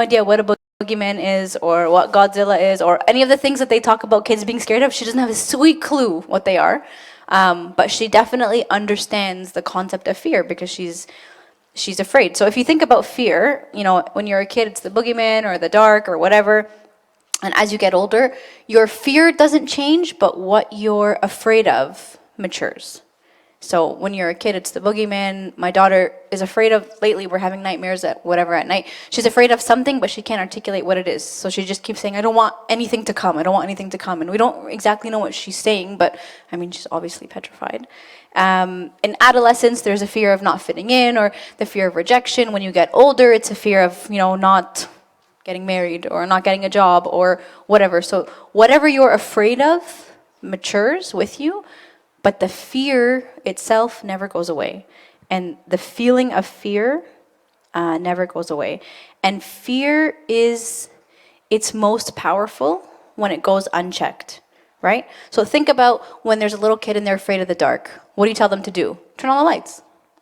idea what a boogeyman is or what Godzilla is or any of the things that they talk about kids being scared of. She doesn't have a sweet clue what they are. But she definitely understands the concept of fear because she's afraid. So if you think about fear, when you're a kid, it's the boogeyman or the dark or whatever. And as you get older, your fear doesn't change, but what you're afraid of matures. So when you're a kid, it's the boogeyman. My daughter is afraid of, lately we're having nightmares at night. She's afraid of something, but she can't articulate what it is. So she just keeps saying, I don't want anything to come. I don't want anything to come. And we don't exactly know what she's saying, but she's obviously petrified. In adolescence, there's a fear of not fitting in or the fear of rejection. When you get older, it's a fear of, not getting married or not getting a job or whatever. So whatever you're afraid of matures with you. But the fear itself never goes away. And the feeling of fear never goes away. And fear is its most powerful when it goes unchecked, right? So think about when there's a little kid and they're afraid of the dark. What do you tell them to do? Turn on the lights,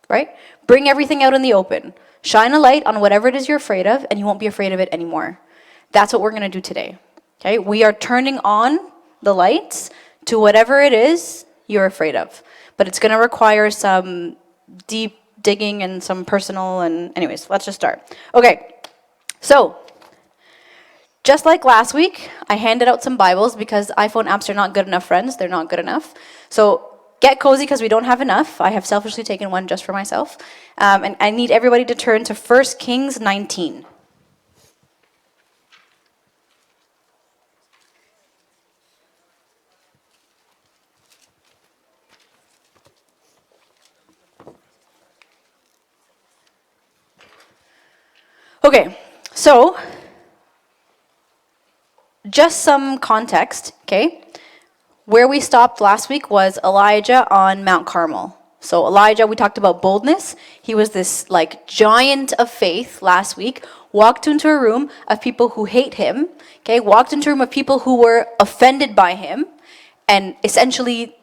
right? Bring everything out in the open. Shine a light on whatever it is you're afraid of, and you won't be afraid of it anymore. That's what we're going to do today, okay? We are turning on the lights to whatever it is you're afraid of. But it's going to require some deep digging and some personal, and anyways, let's just start. Okay, so just like last week, I handed out some Bibles because iPhone apps are not good enough, friends. They're not good enough. So get cozy because we don't have enough. I have selfishly taken one just for myself. And I need everybody to turn to 1 Kings 19. Okay, so just some context, okay? Where we stopped last week was Elijah on Mount Carmel. So Elijah, we talked about boldness. He was this giant of faith last week, walked into a room of people who hate him, okay? Walked into a room of people who were offended by him and essentially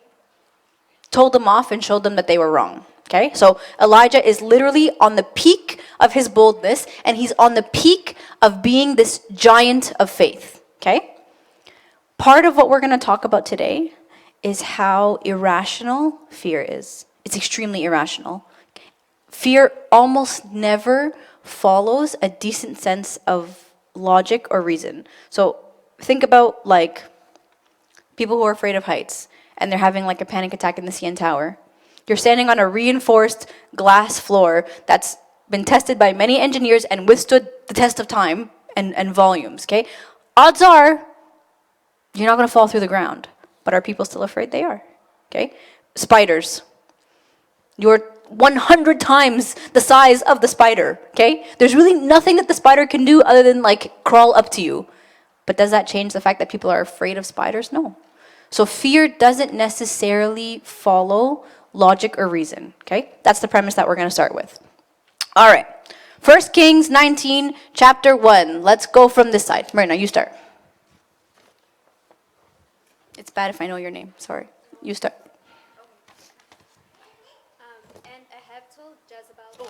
told them off and showed them that they were wrong. Okay, so Elijah is literally on the peak of his boldness, and he's on the peak of being this giant of faith. Okay? Part of what we're going to talk about today is how irrational fear is. It's extremely irrational. Fear almost never follows a decent sense of logic or reason. So think about people who are afraid of heights, and they're having a panic attack in the CN Tower. You're standing on a reinforced glass floor that's been tested by many engineers and withstood the test of time and volumes, okay? Odds are you're not going to fall through the ground. But are people still afraid? They are, okay? Spiders. You're 100 times the size of the spider, okay? There's really nothing that the spider can do other than crawl up to you. But does that change the fact that people are afraid of spiders? No. So fear doesn't necessarily follow logic or reason, okay? That's the premise that we're going to start with. All right. 1 Kings 19, chapter 1. Let's go from this side. Verena, you start. It's bad if I know your name. Sorry. You start. And Ahab told Jezebel...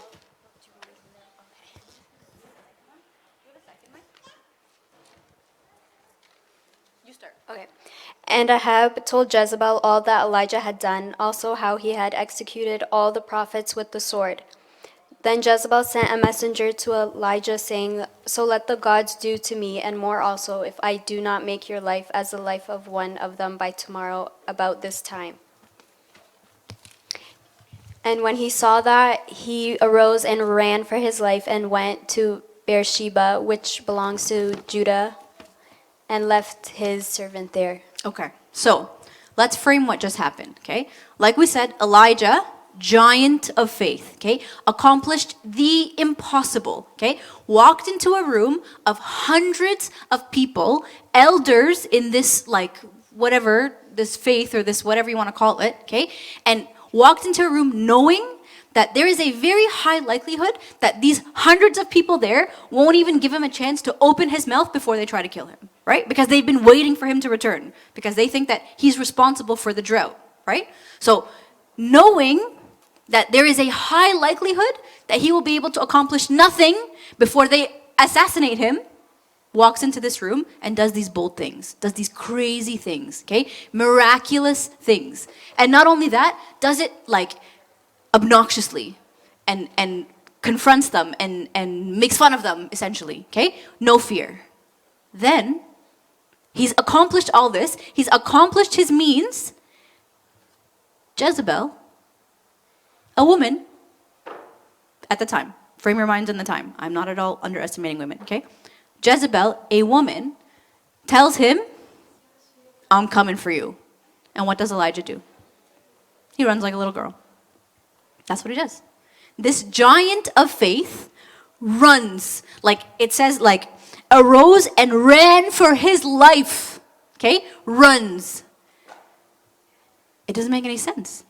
You start. Okay. And Ahab told Jezebel all that Elijah had done, also how he had executed all the prophets with the sword. Then Jezebel sent a messenger to Elijah, saying, So let the gods do to me, and more also, if I do not make your life as the life of one of them by tomorrow about this time. And when he saw that, he arose and ran for his life and went to Beersheba, which belongs to Judah, and left his servant there. Okay, so let's frame what just happened, okay? Like we said, Elijah, giant of faith, okay? Accomplished the impossible, okay? Walked into a room of hundreds of people, elders in this, whatever, this faith or this whatever you want to call it, okay? And walked into a room knowing that there is a very high likelihood that these hundreds of people there won't even give him a chance to open his mouth before they try to kill him, right? Because they've been waiting for him to return, because they think that he's responsible for the drought, right? So knowing that there is a high likelihood that he will be able to accomplish nothing before they assassinate him, walks into this room and does these bold things, does these crazy things, okay? Miraculous things. And not only that, does it like obnoxiously and confronts them and makes fun of them, essentially, okay? No fear. Then, he's accomplished all this, he's accomplished his means. Jezebel, a woman, at the time, frame your minds in the time, I'm not at all underestimating women, okay? Jezebel, a woman, tells him, I'm coming for you. And what does Elijah do? He runs like a little girl. That's what he does. This giant of faith runs, like it says, like arose and ran for his life. Okay? Runs. It doesn't make any sense.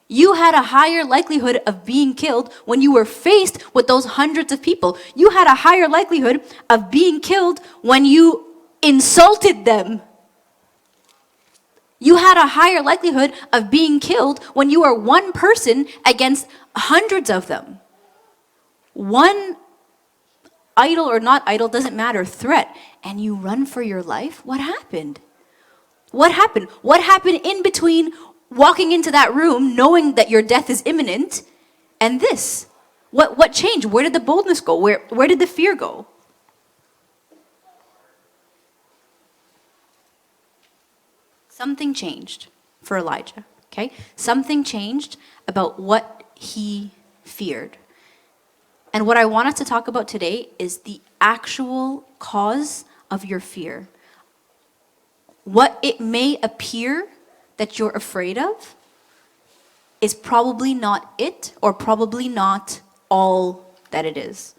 You had a higher likelihood of being killed when you were faced with those hundreds of people. You had a higher likelihood of being killed when you insulted them. You had a higher likelihood of being killed when you are one person against hundreds of them. One idle or not idle, doesn't matter, threat, and you run for your life? What happened? What happened? What happened in between walking into that room knowing that your death is imminent and this? What changed? Where did the boldness go? Where did the fear go? Something changed for Elijah, okay? Something changed about what he feared. And what I want us to talk about today is the actual cause of your fear. What it may appear that you're afraid of is probably not it, or probably not all that it is.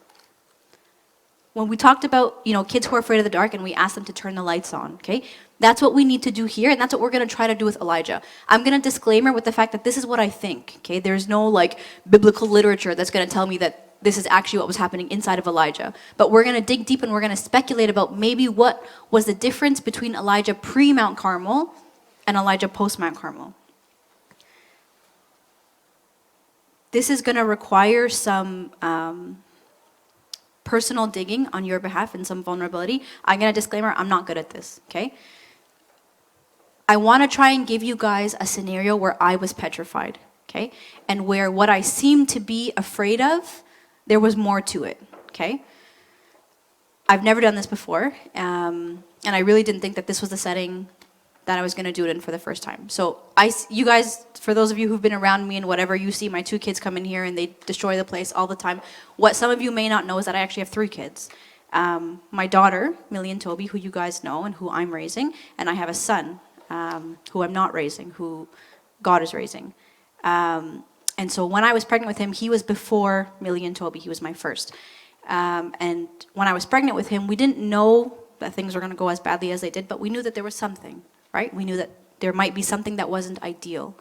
When we talked about, kids who are afraid of the dark and we asked them to turn the lights on, okay? That's what we need to do here, and that's what we're going to try to do with Elijah. I'm going to disclaimer with the fact that this is what I think, okay? There's no biblical literature that's going to tell me that this is actually what was happening inside of Elijah. But we're going to dig deep and we're going to speculate about maybe what was the difference between Elijah pre-Mount Carmel and Elijah post-Mount Carmel. This is going to require some personal digging on your behalf and some vulnerability. I'm going to disclaimer, I'm not good at this, okay? I want to try and give you guys a scenario where I was petrified, okay? And where what I seemed to be afraid of, there was more to it, okay? I've never done this before, and I really didn't think that this was the setting that I was going to do it in for the first time. So you guys, for those of you who've been around me and whatever, you see my 2 kids come in here and they destroy the place all the time. What some of you may not know is that I actually have 3 kids. My daughter, Millie and Toby, who you guys know and who I'm raising, and I have a son who I'm not raising, who God is raising. And so when I was pregnant with him, he was before Millie and Toby. He was my first. And when I was pregnant with him, we didn't know that things were going to go as badly as they did, but we knew that there was something, right? We knew that there might be something that wasn't ideal.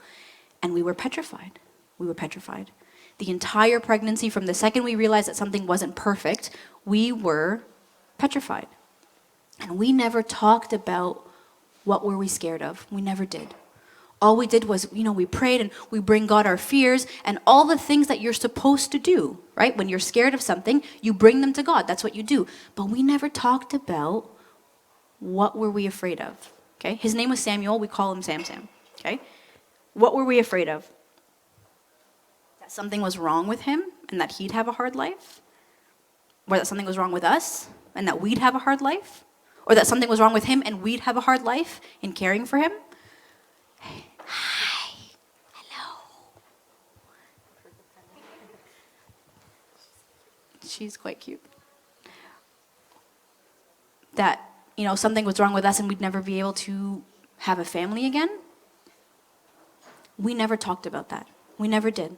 And we were petrified. We were petrified. The entire pregnancy, from the second we realized that something wasn't perfect, we were petrified. And we never talked about what were we scared of. We never did. All we did was, we prayed and we bring God our fears and all the things that you're supposed to do, right? When you're scared of something, you bring them to God. That's what you do. But we never talked about what were we afraid of, okay? His name was Samuel. We call him Sam, okay? What were we afraid of? That something was wrong with him and that he'd have a hard life? Or that something was wrong with us and that we'd have a hard life? Or that something was wrong with him and we'd have a hard life in caring for him? Hi. Hello. She's quite cute. That, something was wrong with us and we'd never be able to have a family again? We never talked about that. We never did.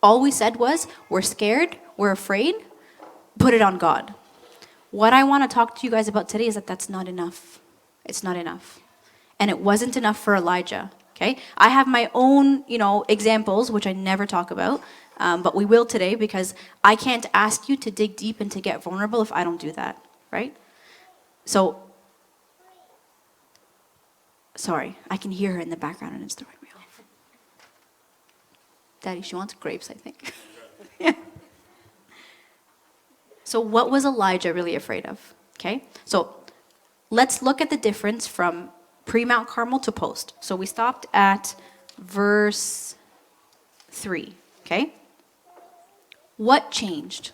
All we said was, we're scared, we're afraid, put it on God. What I want to talk to you guys about today is that that's not enough. It's not enough. And it wasn't enough for Elijah. Okay? I have my own, examples, which I never talk about, but we will today because I can't ask you to dig deep and to get vulnerable if I don't do that, right? So, sorry, I can hear her in the background and it's throwing me off. Daddy, she wants grapes, I think. Yeah. So what was Elijah really afraid of? Okay, so let's look at the difference from pre-Mount Carmel to post. So we stopped at verse 3, okay? What changed?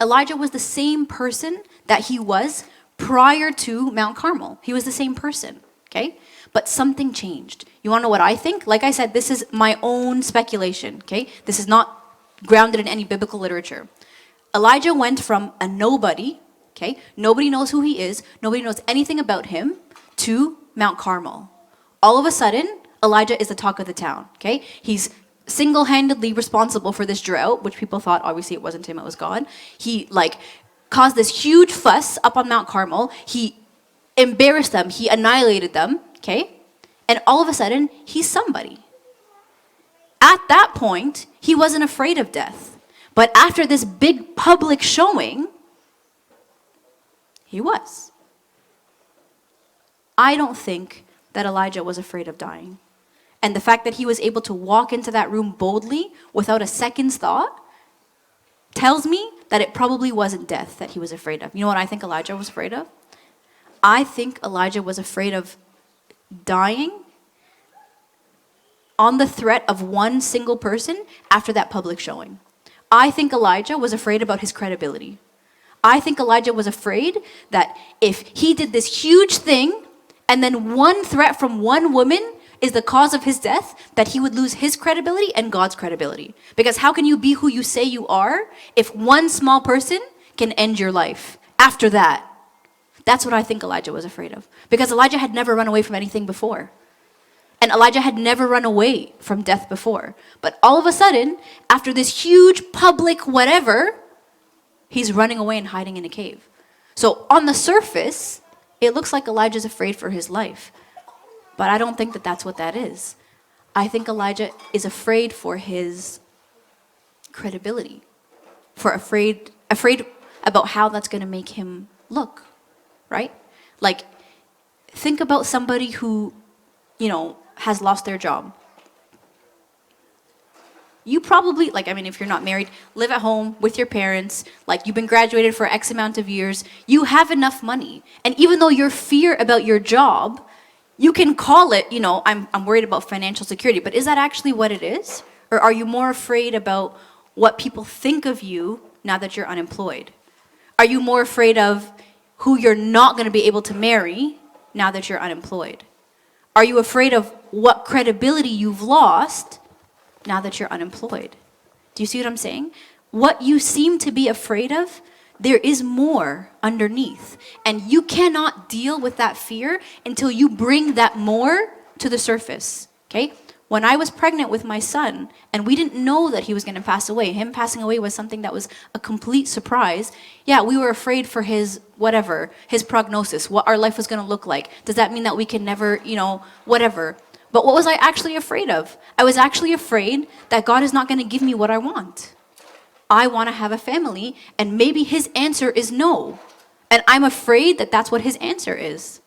Elijah was the same person that he was prior to Mount Carmel. He was the same person, okay? But something changed. You want to know what I think? Like I said, this is my own speculation, okay? This is not grounded in any biblical literature. Elijah went from a nobody, okay? Nobody knows who he is, nobody knows anything about him, to Mount Carmel. All of a sudden, Elijah is the talk of the town, okay? He's single-handedly responsible for this drought, which people thought, obviously it wasn't him, it was God. He, caused this huge fuss up on Mount Carmel. He embarrassed them, he annihilated them, okay? And all of a sudden, he's somebody. At that point, he wasn't afraid of death. But after this big public showing, he was. I don't think that Elijah was afraid of dying. And the fact that he was able to walk into that room boldly without a second's thought tells me that it probably wasn't death that he was afraid of. You know what I think Elijah was afraid of? I think Elijah was afraid of dying on the threat of one single person after that public showing. I think Elijah was afraid about his credibility. I think Elijah was afraid that if he did this huge thing and then one threat from one woman is the cause of his death, that he would lose his credibility and God's credibility. Because how can you be who you say you are if one small person can end your life after that? That's what I think Elijah was afraid of. Because Elijah had never run away from anything before. And Elijah had never run away from death before. But all of a sudden, after this huge public whatever, he's running away and hiding in a cave. So on the surface, it looks like Elijah's afraid for his life. But I don't think that that's what that is. I think Elijah is afraid for his credibility. Afraid about how that's going to make him look, right? Think about somebody who, has lost their job. You probably, if you're not married, live at home with your parents, you've been graduated for X amount of years, you have enough money. And even though your fear about your job, you can call it, I'm worried about financial security, but is that actually what it is? Or are you more afraid about what people think of you now that you're unemployed? Are you more afraid of who you're not going to be able to marry now that you're unemployed? Are you afraid of what credibility you've lost now that you're unemployed? Do you see what I'm saying? What you seem to be afraid of, there is more underneath. And you cannot deal with that fear until you bring that more to the surface, okay? When I was pregnant with my son, and we didn't know that he was going to pass away, him passing away was something that was a complete surprise. Yeah, we were afraid for his his prognosis, what our life was going to look like. Does that mean that we can never, whatever? But what was I actually afraid of? I was actually afraid that God is not going to give me what I want. I want to have a family, and maybe his answer is no. And I'm afraid that that's what his answer is.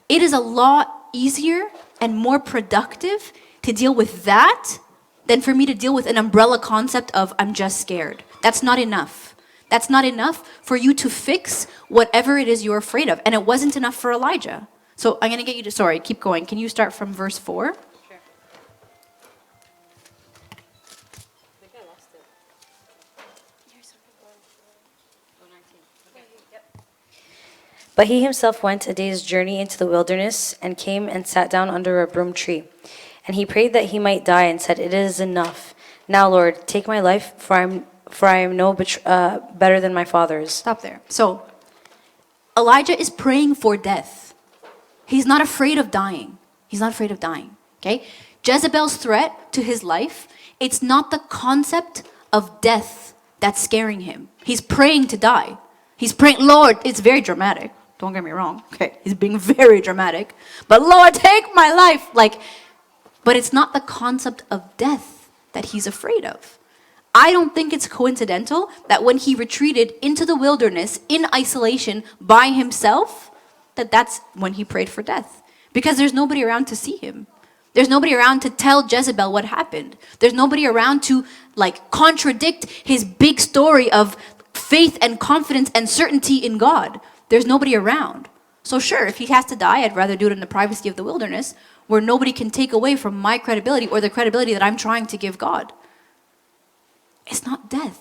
It is a lot easier and more productive to deal with that than for me to deal with an umbrella concept of I'm just scared. That's not enough. That's not enough for you to fix whatever it is you're afraid of. And it wasn't enough for Elijah. So I'm going to get you to, keep going. Can you start from verse 4? Sure. I think I lost it. Oh, 19. Okay. Yep. But he himself went a day's journey into the wilderness and came and sat down under a broom tree. And he prayed that he might die and said, "It is enough. Now, Lord, take my life, for I am no better than my father's." Stop there. So Elijah is praying for death. He's not afraid of dying. He's not afraid of dying, okay? Jezebel's threat to his life, it's not the concept of death that's scaring him. He's praying to die. He's praying, Lord, it's very dramatic. Don't get me wrong. Okay, he's being very dramatic. But Lord, take my life. But it's not the concept of death that he's afraid of. I don't think it's coincidental that when he retreated into the wilderness in isolation by himself, that's when he prayed for death. Because there's nobody around to see him. There's nobody around to tell Jezebel what happened. There's nobody around to contradict his big story of faith and confidence and certainty in God. There's nobody around. So sure, if he has to die, I'd rather do it in the privacy of the wilderness where nobody can take away from my credibility or the credibility that I'm trying to give God. It's not death.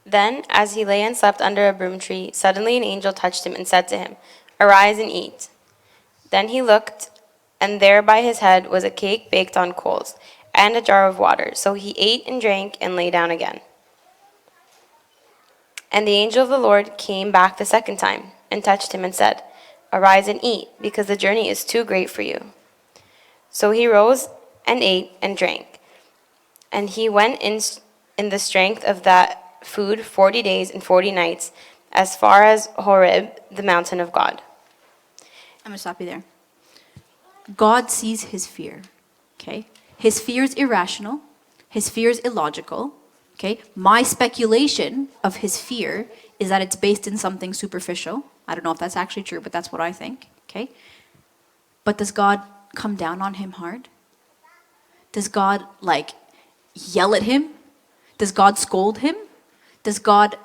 Then, as he lay and slept under a broom tree, suddenly an angel touched him and said to him, "Arise and eat." Then he looked, and there by his head was a cake baked on coals, and a jar of water. So he ate and drank and lay down again. And the angel of the Lord came back the second time, and touched him and said, "Arise and eat, because the journey is too great for you." So he rose and ate and drank. And he went in the strength of that food 40 days and 40 nights, as far as Horeb, the mountain of God. I'm going to stop you there. God sees his fear, okay? His fear is irrational. His fear is illogical, okay? My speculation of his fear is that it's based in something superficial. I don't know if that's actually true, but that's what I think, okay? But does God come down on him hard? Does God, yell at him? Does God scold him? Does God,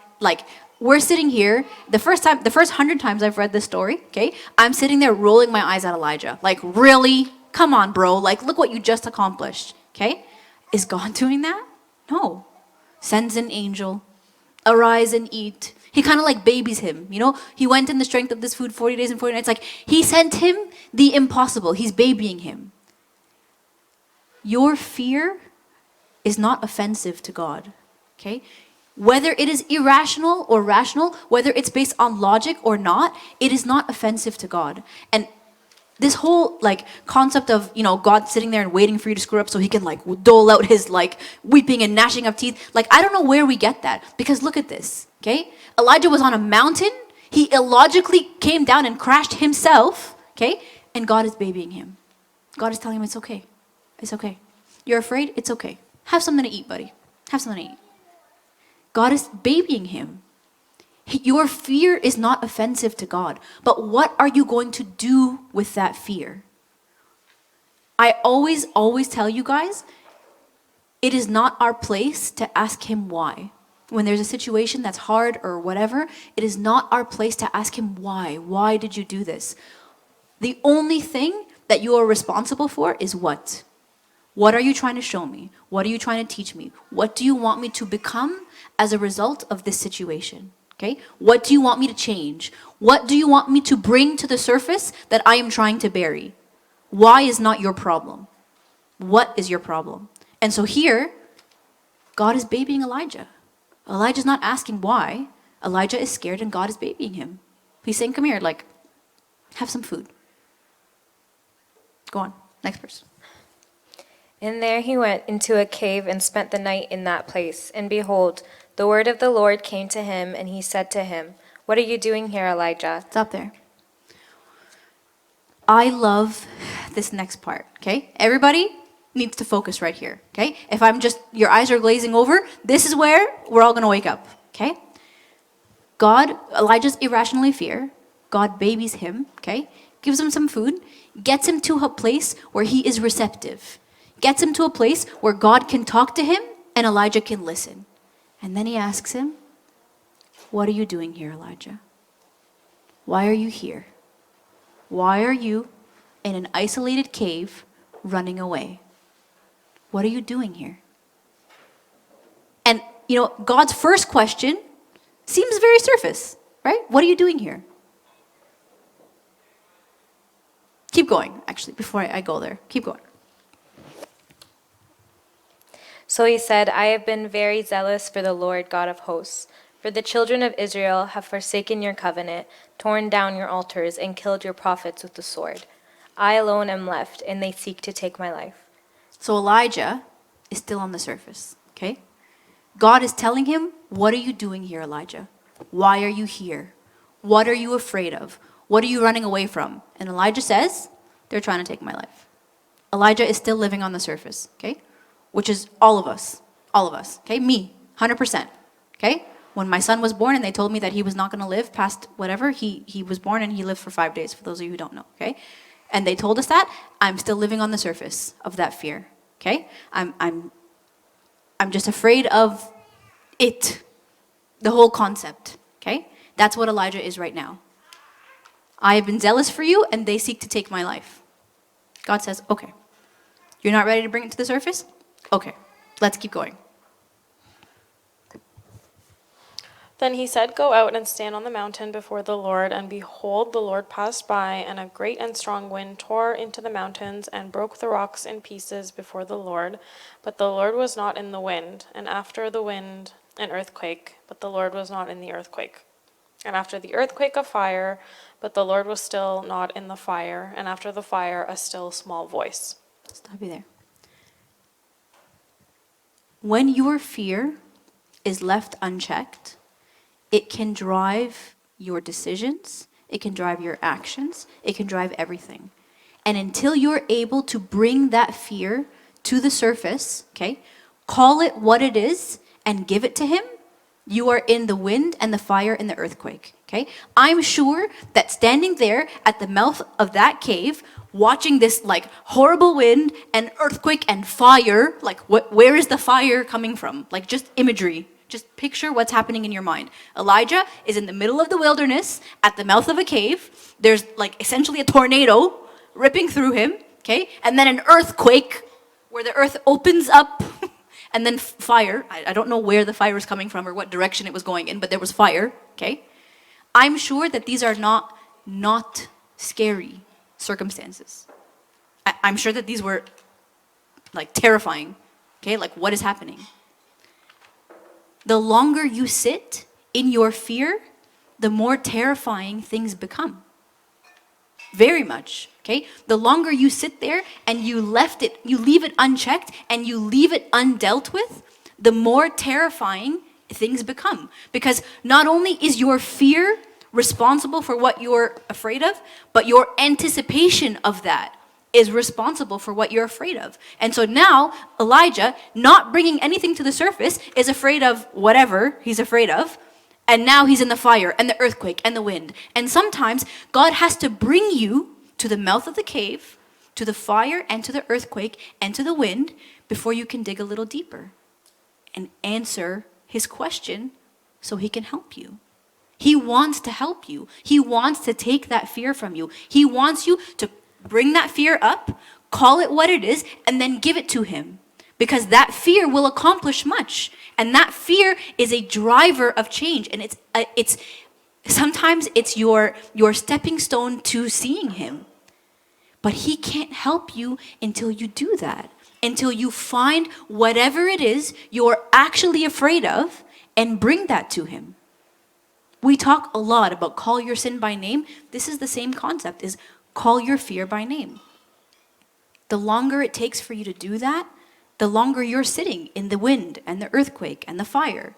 we're sitting here, the first 100 times I've read this story, okay, I'm sitting there rolling my eyes at Elijah. Really? Come on, bro. Look what you just accomplished, okay? Is God doing that? No. Sends an angel. Arise and eat. He kind of babies him, He went in the strength of this food 40 days and 40 nights. He sent him the impossible. He's babying him. Your fear is not offensive to God, okay? Whether it is irrational or rational, whether it's based on logic or not, it is not offensive to God. And this whole concept of, God sitting there and waiting for you to screw up so he can dole out his weeping and gnashing of teeth. I don't know where we get that, because look at this, okay? Elijah was on a mountain. He illogically came down and crashed himself, okay? And God is babying him. God is telling him it's okay. It's okay. You're afraid? It's okay. Have something to eat, buddy. Have something to eat. God is babying him. Your fear is not offensive to God. But what are you going to do with that fear? I always tell you guys, it is not our place to ask him why. When there's a situation that's hard or whatever, it is not our place to ask him why. Why did you do this? The only thing that you are responsible for is what? What are you trying to show me? What are you trying to teach me? What do you want me to become as a result of this situation? Okay? What do you want me to change? What do you want me to bring to the surface that I am trying to bury? Why is not your problem? What is your problem? And so here, God is babying Elijah. Elijah's not asking why. Elijah is scared and God is babying him. He's saying, come here, have some food. Go on, next person. And there he went into a cave and spent the night in that place. And behold, the word of the Lord came to him, and he said to him, "What are you doing here, Elijah?" Stop there. I love this next part, okay? Everybody needs to focus right here, okay? If your eyes are glazing over, this is where we're all gonna wake up, okay? Elijah's irrationally fear. God babies him, okay? Gives him some food, gets him to a place where he is receptive. Gets him to a place where God can talk to him and Elijah can listen. And then he asks him, "What are you doing here, Elijah? Why are you here? Why are you in an isolated cave running away? What are you doing here?" And, God's first question seems very surface, right? What are you doing here? Keep going, actually, before I go there. Keep going. So he said, "I have been very zealous for the Lord God of hosts. For the children of Israel have forsaken your covenant, torn down your altars, and killed your prophets with the sword. I alone am left, and they seek to take my life." So Elijah is still on the surface, okay? God is telling him, what are you doing here, Elijah? Why are you here? What are you afraid of? What are you running away from? And Elijah says, they're trying to take my life. Elijah is still living on the surface, okay? Which is all of us, okay? Me, 100%, okay? When my son was born and they told me that he was not going to live past whatever, he was born and he lived for 5 days, for those of you who don't know, okay? And they told us that, I'm still living on the surface of that fear. Okay? I'm just afraid of it, the whole concept. Okay? That's what Elijah is right now. I have been zealous for you, and they seek to take my life. God says, okay. You're not ready to bring it to the surface? Okay, let's keep going. Then he said, Go out and stand on the mountain before the Lord. And behold, the Lord passed by, and a great and strong wind tore into the mountains and broke the rocks in pieces before the Lord. But the Lord was not in the wind. And after the wind, an earthquake, but the Lord was not in the earthquake. And after the earthquake, a fire, but the Lord was still not in the fire. And after the fire, a still small voice. Stop you there. When your fear is left unchecked, it can drive your decisions, it can drive your actions, it can drive everything. And until you're able to bring that fear to the surface, okay, call it what it is and give it to him, you are in the wind and the fire and the earthquake, okay? I'm sure that standing there at the mouth of that cave, watching this like horrible wind and earthquake and fire, like where is the fire coming from? Like just imagery. Just picture what's happening in your mind. Elijah is in the middle of the wilderness at the mouth of a cave. There's like essentially a tornado ripping through him, okay? And then an earthquake where the earth opens up and then fire. I don't know where the fire was coming from or what direction it was going in, but there was fire, okay? I'm sure that these are not scary circumstances. I'm sure that these were like terrifying, okay? Like what is happening? The longer you sit in your fear, the more terrifying things become. Very much, okay? The longer you sit there and you leave it unchecked and you leave it undealt with, the more terrifying things become. Because not only is your fear responsible for what you're afraid of, but your anticipation of that is responsible for what you're afraid of. And so now, Elijah, not bringing anything to the surface, is afraid of whatever he's afraid of. And now he's in the fire and the earthquake and the wind. And sometimes God has to bring you to the mouth of the cave, to the fire and to the earthquake and to the wind before you can dig a little deeper and answer his question so he can help you. He wants to help you. He wants to take that fear from you. He wants you to bring that fear up, call it what it is, and then give it to him. Because that fear will accomplish much. And that fear is a driver of change. And it's sometimes it's your stepping stone to seeing him. But he can't help you until you do that. Until you find whatever it is you're actually afraid of and bring that to him. We talk a lot about call your sin by name. This is the same concept, is call your fear by name. The longer it takes for you to do that, the longer you're sitting in the wind and the earthquake and the fire.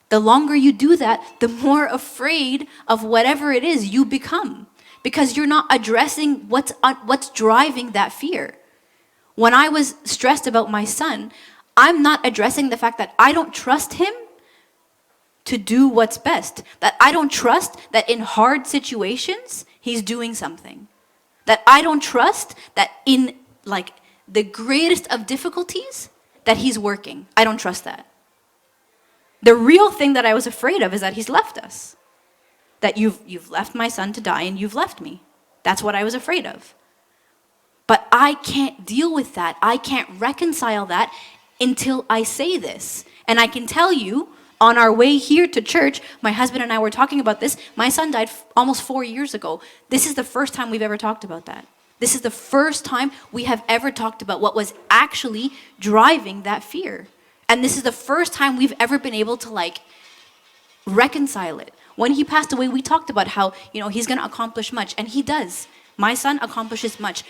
The longer you do that, the more afraid of whatever it is you become. Because you're not addressing what's driving that fear. When I was stressed about my son, I'm not addressing the fact that I don't trust him to do what's best. That I don't trust that in hard situations, he's doing something. That I don't trust that in like the greatest of difficulties, that he's working. I don't trust that. The real thing that I was afraid of is that he's left us. That you've left my son to die and you've left me. That's what I was afraid of. But I can't deal with that. I can't reconcile that until I say this. And I can tell you, on our way here to church, my husband and I were talking about this. My son died almost 4 years ago. This is the first time we've ever talked about that. This is the first time we have ever talked about what was actually driving that fear. And this is the first time we've ever been able to like reconcile it. When he passed away, we talked about how, he's going to accomplish much. And he does. My son accomplishes much.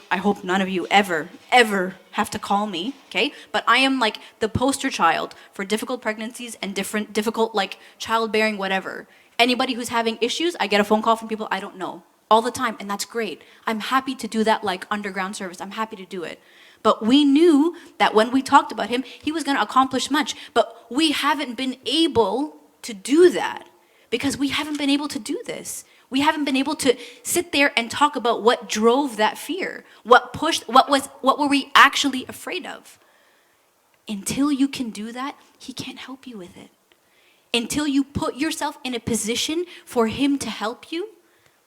I hope none of you ever have to call me, okay? But I am like the poster child for difficult pregnancies and difficult like childbearing, whatever. Anybody who's having issues, I get a phone call from people I don't know all the time, and that's great. I'm happy to do that like underground service. I'm happy to do it. But we knew that when we talked about him, he was going to accomplish much. But we haven't been able to do that because we haven't been able to do this. We haven't been able to sit there and talk about what drove that fear, what were we actually afraid of. Until you can do that, he can't help you with it. Until you put yourself in a position for him to help you,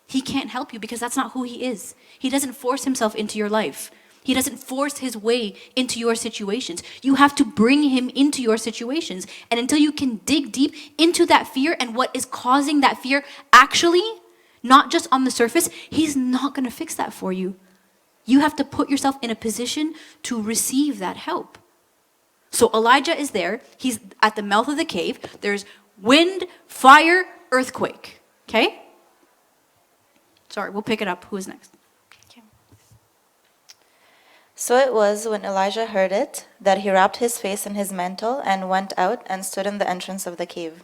he can't help you because that's not who he is. He doesn't force himself into your life. He doesn't force his way into your situations. You have to bring him into your situations. And until you can dig deep into that fear and what is causing that fear actually, not just on the surface, he's not going to fix that for you. You have to put yourself in a position to receive that help. So Elijah is there. He's at the mouth of the cave. There's wind, fire, earthquake. Okay? Sorry, we'll pick it up. Who is next? So it was, when Elijah heard it, that he wrapped his face in his mantle and went out and stood in the entrance of the cave.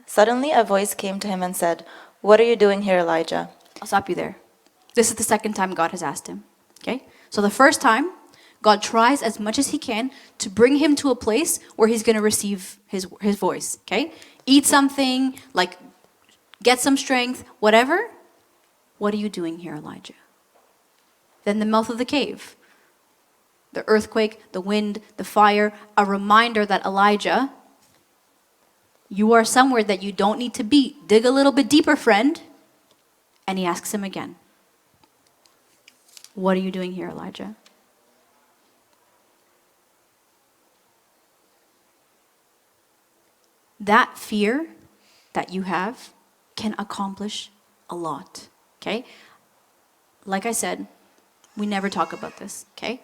Suddenly a voice came to him and said, "What are you doing here, Elijah?" I'll stop you there. This is the second time God has asked him. Okay? So the first time, God tries as much as he can to bring him to a place where he's going to receive his voice. Okay? Eat something, like get some strength, whatever. What are you doing here, Elijah? Then the mouth of the cave. The earthquake, the wind, the fire, a reminder that Elijah, you are somewhere that you don't need to be. Dig a little bit deeper, friend. And he asks him again, what are you doing here, Elijah? That fear that you have can accomplish a lot, okay? Like I said, we never talk about this, okay?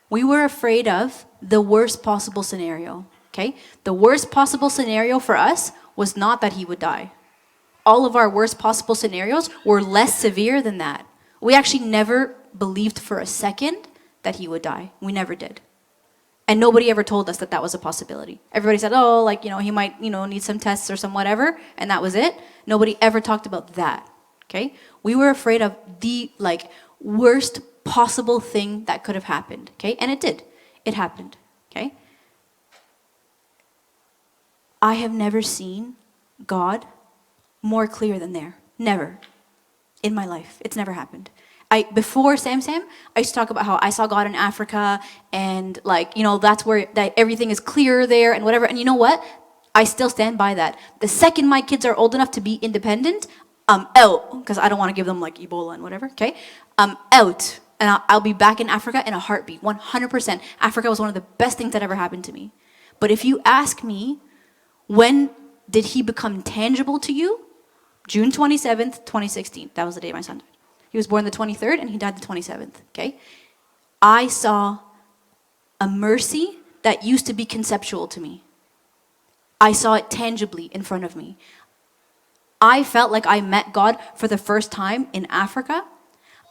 We were afraid of the worst possible scenario, okay? The worst possible scenario for us was not that he would die. All of our worst possible scenarios were less severe than that. We actually never believed for a second that he would die. We never did. And nobody ever told us that that was a possibility. Everybody said, oh, like, he might, need some tests or some whatever, and that was it. Nobody ever talked about that, okay? We were afraid of the, worst possible thing that could have happened, okay? And it did. It happened, okay? I have never seen God more clear than there. Never. In my life. It's never happened. Before Sam, I used to talk about how I saw God in Africa and that's where everything is clear there and whatever. And you know what? I still stand by that. The second my kids are old enough to be independent, I'm out, because I don't want to give them Ebola and whatever, okay? I'm out. And I'll be back in Africa in a heartbeat, 100%. Africa was one of the best things that ever happened to me. But if you ask me, when did he become tangible to you? June 27th, 2016. That was the day my son died. He was born the 23rd and he died the 27th, okay? I saw a mercy that used to be conceptual to me. I saw it tangibly in front of me. I felt like I met God for the first time in Africa.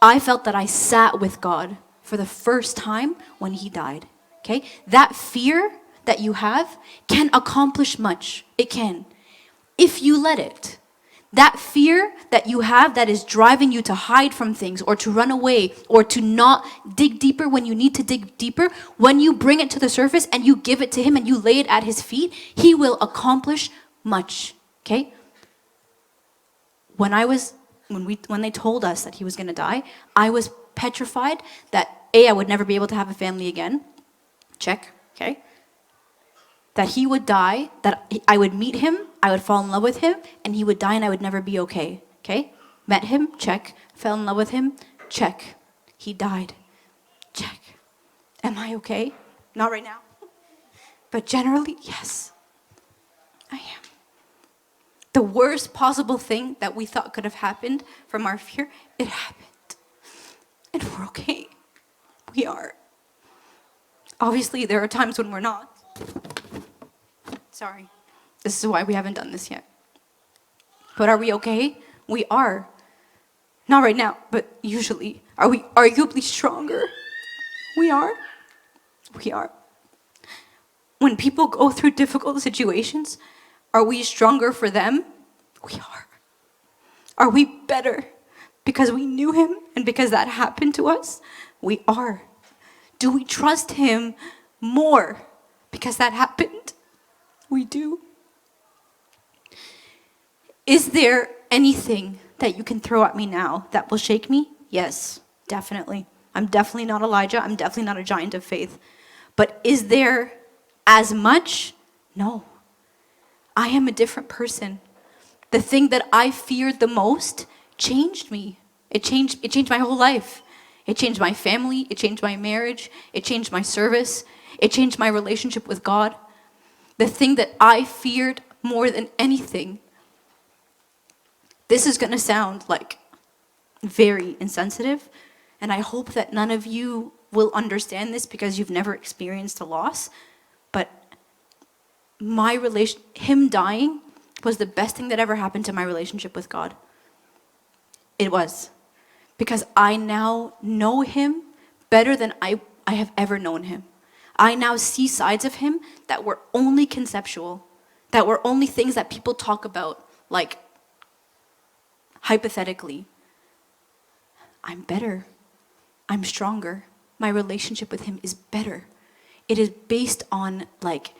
I felt that I sat with God for the first time when he died, okay? That fear that you have can accomplish much. It can. If you let it. That fear that you have that is driving you to hide from things or to run away or to not dig deeper when you need to dig deeper, when you bring it to the surface and you give it to him and you lay it at his feet, he will accomplish much, okay? When they told us that he was going to die, I was petrified that I would never be able to have a family again. Check, okay? That he would die, that I would meet him, I would fall in love with him, and he would die and I would never be okay, okay? Met him, check. Fell in love with him, check. He died, check. Am I okay? Not right now. But generally, yes, I am. The worst possible thing that we thought could have happened from our fear, it happened. And we're okay. We are. Obviously, there are times when we're not. Sorry. This is why we haven't done this yet. But are we okay? We are. Not right now, but usually. Are we arguably stronger? We are. We are. When people go through difficult situations, are we stronger for them? We are. Are we better because we knew him and because that happened to us? We are. Do we trust him more because that happened? We do. Is there anything that you can throw at me now that will shake me? Yes, definitely. I'm definitely not Elijah. I'm definitely not a giant of faith. But is there as much? No. I am a different person. The thing that I feared the most changed me. It changed my whole life. It changed my family, it changed my marriage, it changed my service, it changed my relationship with God. The thing that I feared more than anything. This is going to sound like very insensitive, and I hope that none of you will understand this because you've never experienced a loss, but him dying was the best thing that ever happened to my relationship with God. It was. Because I now know him better than I have ever known him. I now see sides of him that were only conceptual, that were only things that people talk about, like hypothetically. I'm better. I'm stronger. My relationship with him is better. It is based on like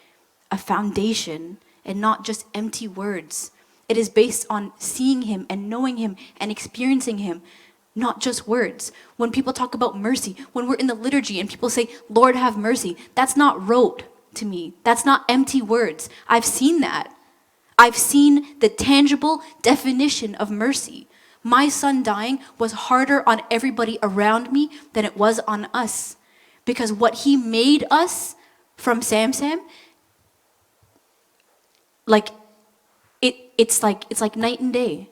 a foundation and not just empty words. It is based on seeing him and knowing him and experiencing him, not just words. When people talk about mercy, when we're in the liturgy and people say, Lord, have mercy, that's not rote to me. That's not empty words. I've seen that. I've seen the tangible definition of mercy. My son dying was harder on everybody around me than it was on us. Because what he made us from Sam, like, it's like night and day.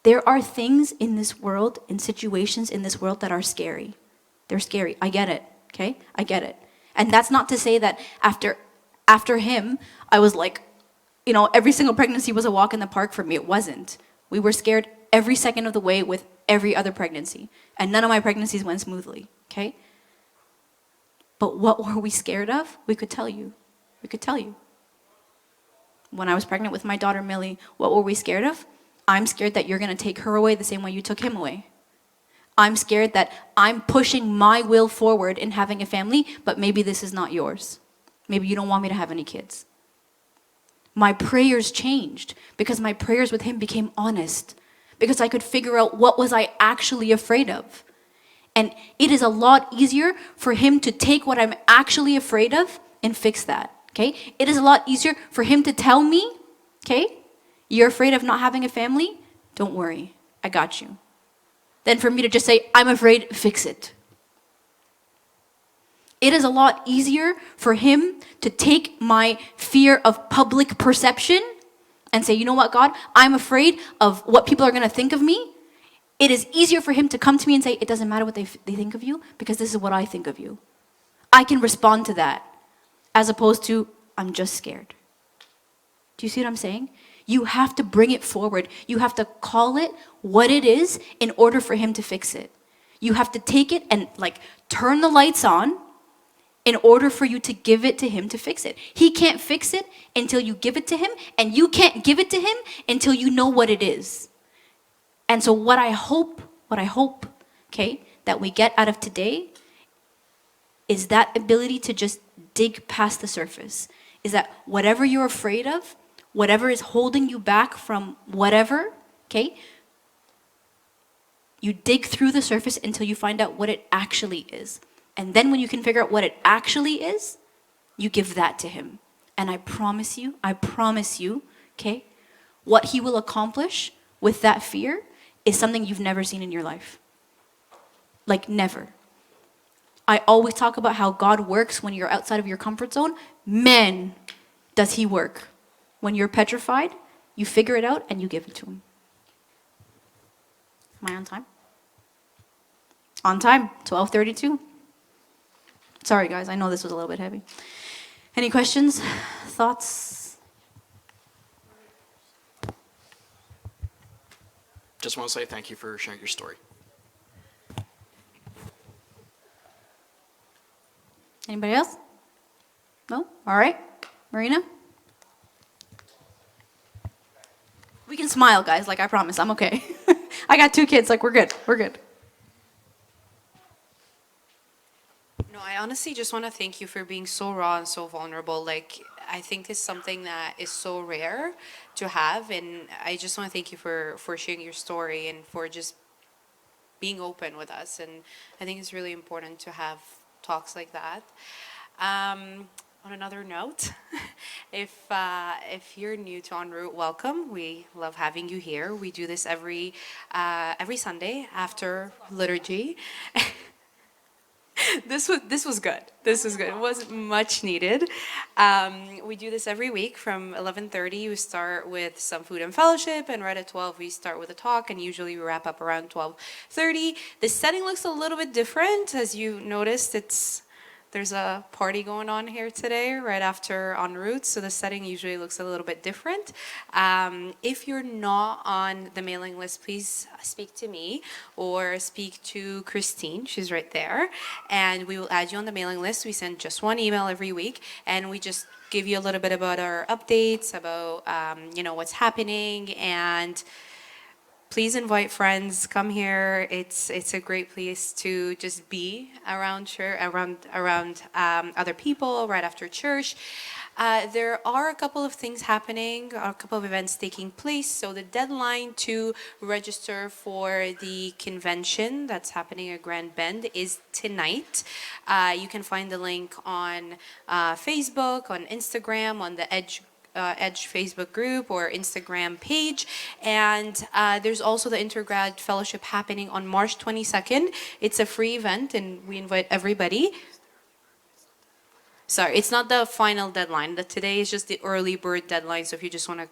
There are things in this world, in situations in this world that are scary. They're scary. I get it, okay? I get it. And that's not to say that after him, I was like, every single pregnancy was a walk in the park for me. It wasn't. We were scared every second of the way with every other pregnancy. And none of my pregnancies went smoothly, okay? But what were we scared of? We could tell you. We could tell you. When I was pregnant with my daughter Millie, what were we scared of? I'm scared that you're going to take her away the same way you took him away. I'm scared that I'm pushing my will forward in having a family, but maybe this is not yours. Maybe you don't want me to have any kids. My prayers changed because my prayers with him became honest, because I could figure out what was I actually afraid of. And it is a lot easier for him to take what I'm actually afraid of and fix that, okay? It is a lot easier for him to tell me, okay, you're afraid of not having a family? Don't worry, I got you. Than for me to just say, I'm afraid, fix it. It is a lot easier for him to take my fear of public perception and say, you know what, God, I'm afraid of what people are going to think of me. It is easier for him to come to me and say, it doesn't matter what they think of you because this is what I think of you. I can respond to that as opposed to, I'm just scared. Do you see what I'm saying? You have to bring it forward. You have to call it what it is in order for him to fix it. You have to take it and turn the lights on in order for you to give it to him to fix it. He can't fix it until you give it to him, and you can't give it to him until you know what it is. And so what I hope, okay, that we get out of today is that ability to just dig past the surface. Is that whatever you're afraid of, whatever is holding you back from whatever, okay, you dig through the surface until you find out what it actually is. And then when you can figure out what it actually is, you give that to him. And I promise you, okay, what he will accomplish with that fear is something you've never seen in your life. Like never. I always talk about how God works when you're outside of your comfort zone. Man, does he work. When you're petrified, you figure it out and you give it to him. Am I on time? On time, 12:32. Sorry guys, I know this was a little bit heavy. Any questions, thoughts? Just want to say thank you for sharing your story. Anybody else? No? All right. Verena? We can smile, guys. I promise. I'm okay. I got 2 kids. We're good. We're good. No, I honestly just want to thank you for being so raw and so vulnerable. I think is something that is so rare to have. And I just want to thank you for sharing your story and for just being open with us. And I think it's really important to have talks like that. On another note, if you're new to OnRoute, welcome. We love having you here. We do this every Sunday after liturgy. This was good. This was good. It was much needed. We do this every week from 11:30. We start with some food and fellowship, and right at 12 we start with a talk, and usually we wrap up around 12:30. The setting looks a little bit different, as you noticed. There's a party going on here today, right after OnRoute, so the setting usually looks a little bit different. If you're not on the mailing list, please speak to me or speak to Christine. She's right there, and we will add you on the mailing list. We send just one email every week, and we just give you a little bit about our updates, about what's happening, and please invite friends. Come here. It's a great place to just be around church, around other people right after church. There are a couple of things happening, a couple of events taking place. So the deadline to register for the convention that's happening at Grand Bend is tonight. You can find the link on Facebook, on Instagram, on the Edge Facebook group or Instagram page. And there's also the Intergrad Fellowship happening on March 22nd. It's a free event and we invite everybody. Sorry, it's not the final deadline. Today is just the early bird deadline. So if you just want to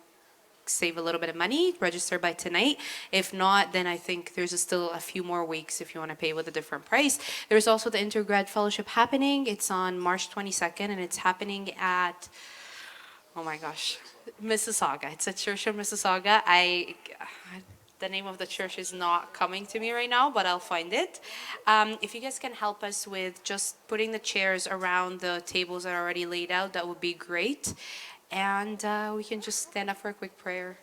save a little bit of money, register by tonight. If not, then I think there's still a few more weeks if you want to pay with a different price. There's also the Intergrad Fellowship happening. It's on March 22nd and it's happening at, oh my gosh, Mississauga. It's a church in Mississauga. The name of the church is not coming to me right now, but I'll find it. If you guys can help us with just putting the chairs around the tables that are already laid out, that would be great. And we can just stand up for a quick prayer.